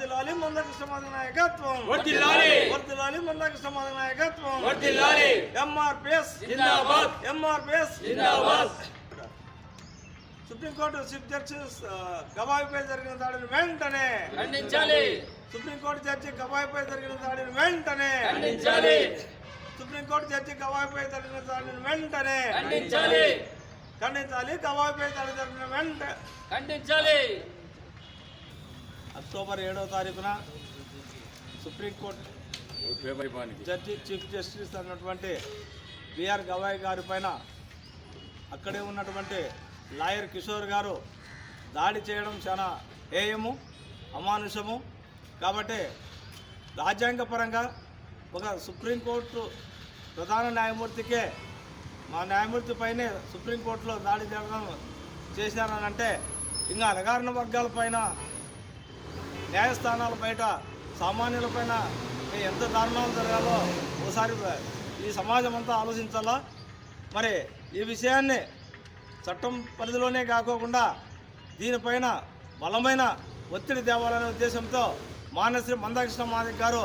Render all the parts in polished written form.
వర్ధిల్లాలి మందకృష్ణ మాదిగ నాయకత్వం, వర్ధిల్లాలి మందకృష్ణ మాదిగ నాయకత్వం, ఎంఆర్పిఎస్ జిందాబాద్, ఎంఆర్పిఎస్ జిందాబాద్. సుప్రీంకోర్టు చీఫ్ జస్టిస్ గవాయిపై జరిగిన దాడిని వెంటనే ఖండించాలి. సుప్రీంకోర్టు జడ్జి గవాయిపై జరిగిన దాడిని వెంటనే ఖండించాలి. సుప్రీంకోర్టు జడ్జి గవాయిపై జరిగిన దాడిని వెంటనే ఖండించాలి. ఖండించాలి. గవాయిపై దాడి జరిగిన వెంటనే ఖండించాలి. అక్టోబర్ 7వ తారీఖున సుప్రీంకోర్టు జడ్జి చీఫ్ జస్టిస్ అన్నటువంటి బిఆర్ గవాయ్ గారి పైన అక్కడే ఉన్నటువంటి లాయర్ కిషోర్ గారు దాడి చేయడం చాలా హేయము, అమానుషము. కాబట్టి రాజ్యాంగపరంగా ఒక సుప్రీంకోర్టు ప్రధాన న్యాయమూర్తికే, మా న్యాయమూర్తి పైనే సుప్రీంకోర్టులో దాడి జరగడం చేశారనంటే ఇంకా అణగారిన వర్గాల పైన, న్యాయస్థానాల బయట సామాన్యులపైన ఎంత దారుణాలు జరగాలో ఒకసారి ఈ సమాజం అంతా ఆలోచించాలా. మరి ఈ విషయాన్ని చట్టం పరిధిలోనే కాకోకుండా దీనిపైన బలమైన ఒత్తిడి తేవాలనే ఉద్దేశంతో మానశ్రీ మందకృష్ణ మాదిగ గారు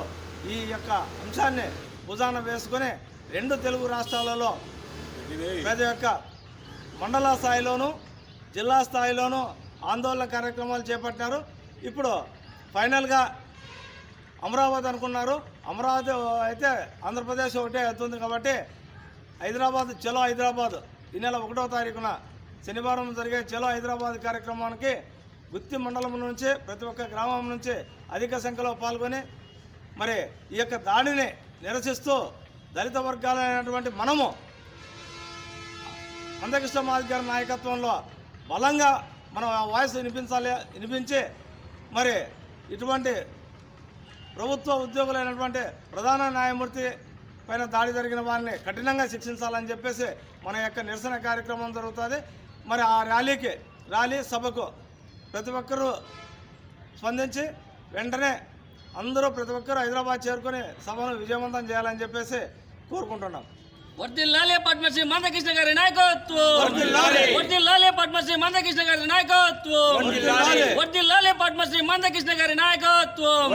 ఈ యొక్క అంశాన్ని భుజాన వేసుకొని 2 తెలుగు రాష్ట్రాలలో ప్రతి ఒక్క మండల స్థాయిలోనూ జిల్లా స్థాయిలోనూ ఆందోళన కార్యక్రమాలు చేపట్టారు. ఇప్పుడు ఫైనల్గా అమరావతి అనుకున్నారు. అమరావతి అయితే ఆంధ్రప్రదేశ్ ఒకటే అవుతుంది కాబట్టి హైదరాబాద్, చలో హైదరాబాద్, ఈ నెల 1వ తారీఖున శనివారం జరిగే చలో హైదరాబాద్ కార్యక్రమానికి గుత్తి మండలం నుంచి ప్రతి ఒక్క గ్రామం నుంచి అధిక సంఖ్యలో పాల్గొని మరి ఈ యొక్క దాడిని నిరసిస్తూ దళిత వర్గాలైనటువంటి మనము మందకృష్ణ మాదిగ గారి నాయకత్వంలో బలంగా మనం ఆ వాయిస్ వినిపించి మరి ఇటువంటి ప్రభుత్వ ఉద్యోగులైనటువంటి ప్రధాన న్యాయమూర్తి పైన దాడి జరిగిన వారిని కఠినంగా శిక్షించాలని చెప్పేసి మన యొక్క నిరసన కార్యక్రమం జరుగుతుంది. మరి ఆ ర్యాలీ సభకు ప్రతి ఒక్కరూ స్పందించి వెంటనే అందరూ ప్రతి ఒక్కరూ హైదరాబాద్ చేరుకొని సభను విజయవంతం చేయాలని చెప్పేసి కోరుకుంటున్నాం. వర్ధిల్లాలి పద్మశ్రీ మందకృష్ణ గారి నాయకత్వం, వర్ధిల్లాలి పద్మశ్రీ మందకృష్ణ గారి నాయకత్వం, వర్ధిల్లాలి పద్మశ్రీ మందకృష్ణ గారి నాయకత్వం.